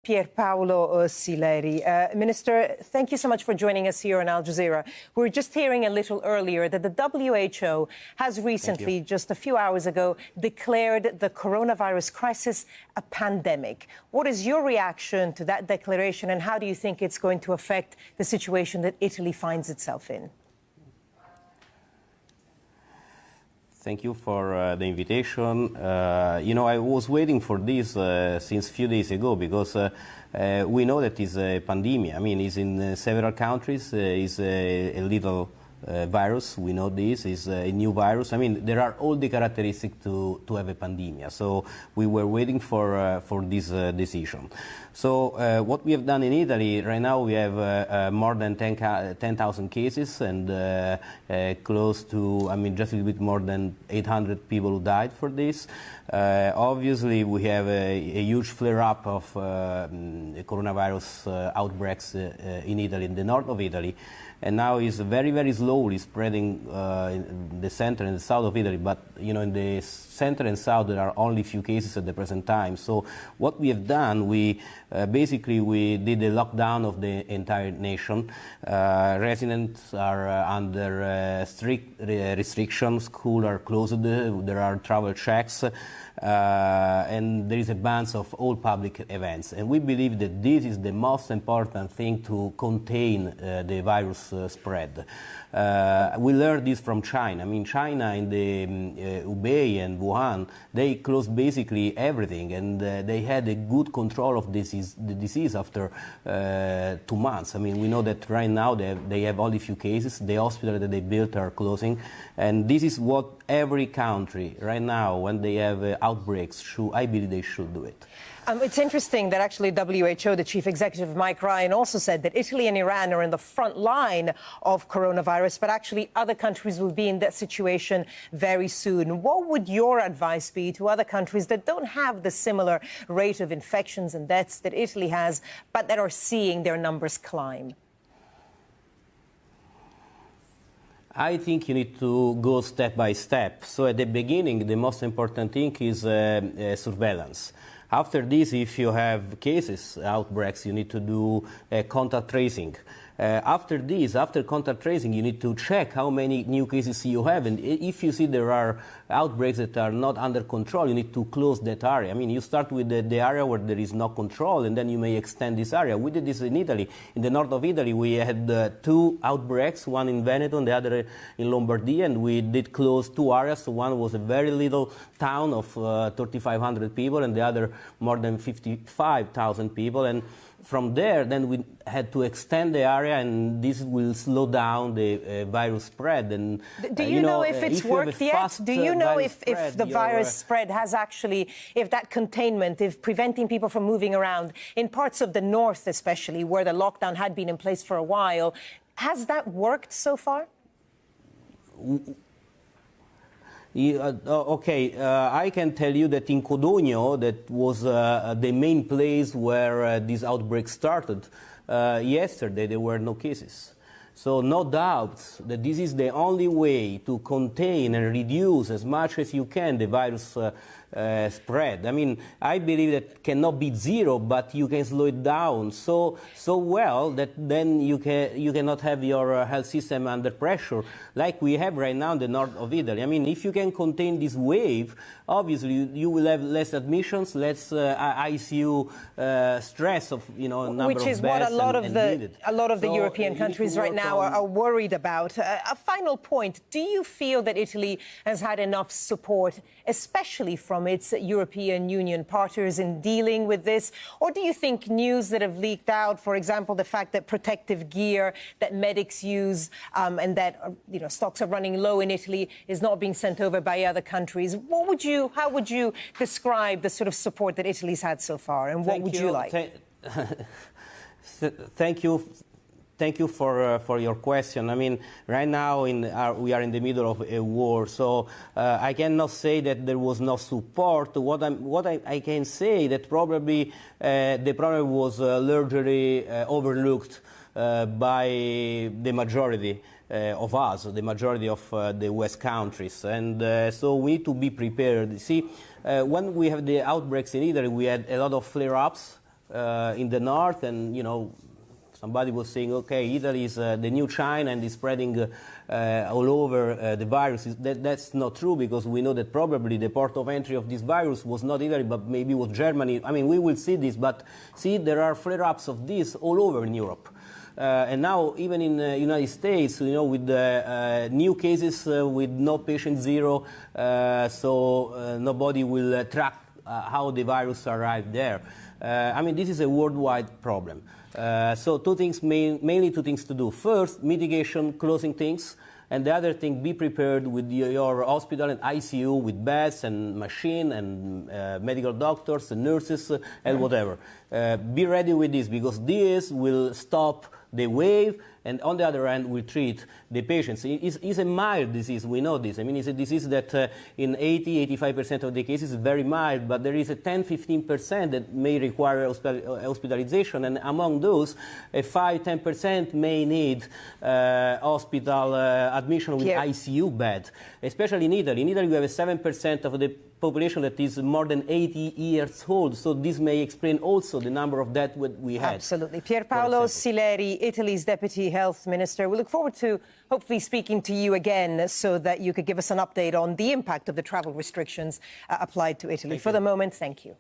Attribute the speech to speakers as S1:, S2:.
S1: Pierpaolo Sileri. Minister, thank you so much for joining us here on Al Jazeera. We were just hearing a little earlier that the WHO has recently, just a few hours ago, declared the coronavirus crisis a pandemic. What is your reaction to that declaration, and how do you think it's going to affect the situation that Italy finds itself in?
S2: Thank you for the invitation. I was waiting for this since a few days ago because we know that it's a pandemic. I mean, it's in several countries. It's a little virus. We know this is a new virus. I mean, there are all the characteristics to have a pandemic. So we were waiting for this decision. So what we have done in Italy right now, we have more than 10,000 cases and close to, just a little bit more than 800 people who died for this. Obviously, we have a huge flare-up of coronavirus outbreaks in Italy, in the north of Italy. And now it's very, very slowly spreading in the center and the south of Italy. But, in the center and south, there are only a few cases at the present time. So what we have done, we did a lockdown of the entire nation. Residents are under strict restrictions. Schools are closed. There are travel checks. And there is a ban of all public events. And we believe that this is the most important thing to contain the virus spread. We learned this from China. I mean, China in the Hubei and Wuhan, they closed basically everything, and they had a good control of the disease after 2 months. I mean, we know that right now they have only a few cases. The hospitals that they built are closing, and this is what every country right now, when they have outbreaks, I believe they should do it.
S1: It's interesting that actually WHO, the chief executive, Mike Ryan, also said that Italy and Iran are in the front line of coronavirus, but actually other countries will be in that situation very soon. What would your advice be to other countries that don't have the similar rate of infections and deaths that Italy has, but that are seeing their numbers climb?
S2: I think you need to go step by step. So at the beginning, the most important thing is surveillance. After this, if you have cases, outbreaks, you need to do contact tracing. After contact tracing, you need to check how many new cases you have. And if you see there are outbreaks that are not under control, you need to close that area. I mean, you start with the area where there is no control, and then you may extend this area. We did this in Italy. In the north of Italy, we had 2 outbreaks, one in Veneto and the other in Lombardy, and we did close 2 areas. So one was a very little town of 3,500 people, and the other more than 55,000 people. And from there, then we had to extend the area, and this will slow down the virus spread. And
S1: do you know if it's worked yet? Do you know if the virus spread has actually, if that containment, if preventing people from moving around in parts of the north, especially where the lockdown had been in place for a while, has that worked so far?
S2: I can tell you that in Codogno, that was the main place where this outbreak started, yesterday there were no cases. So no doubt that this is the only way to contain and reduce as much as you can the virus spread. I mean, I believe that cannot be zero, but you can slow it down so well that then you cannot have your health system under pressure like we have right now in the north of Italy. I mean, if you can contain this wave, obviously you will have less admissions, less ICU stress of number
S1: which is
S2: of beds,
S1: what a lot of the
S2: so
S1: European countries right now are worried about. A final point: do you feel that Italy has had enough support, especially from its European Union partners, in dealing with this? Or do you think news that have leaked out, for example, the fact that protective gear that medics use and that stocks are running low in Italy is not being sent over by other countries? How would you describe the sort of support that Italy's had so far, and what would you like?
S2: Thank you for your question. I mean, right now we are in the middle of a war, so I cannot say that there was no support. What I can say that probably the problem was largely overlooked by the majority of us, the majority of the West countries, and so we need to be prepared. See, when we have the outbreaks in Italy, we had a lot of flare-ups. in the north, and, you know, somebody was saying, okay, Italy is the new China and is spreading all over the virus. That's not true, because we know that probably the port of entry of this virus was not Italy, but maybe was Germany. I mean, we will see this, but see, there are flare-ups of this all over in Europe. And now, even in the United States, you know, with new cases with no patient zero, so nobody will track how the virus arrived there. I mean, this is a worldwide problem. So two things, mainly two things to do. First, mitigation, closing things. And the other thing, be prepared with your hospital and ICU with beds and machine and medical doctors and nurses and whatever. Be ready with this, because this will stop the wave, and on the other hand, will treat the patients. It's a mild disease, we know this. I mean, it's a disease that in 80-85% of the cases is very mild, but there is a 10-15% that may require hospitalization, and among those, a 5-10% may need hospital admission with ICU bed, especially in Italy. In Italy, we have a 7% of the population that is more than 80 years old, so this may explain also the number of deaths we had.
S1: Absolutely. Pierpaolo Sileri, Italy's Deputy Health Minister. We look forward to hopefully speaking to you again so that you could give us an update on the impact of the travel restrictions applied to Italy. For the moment, thank you.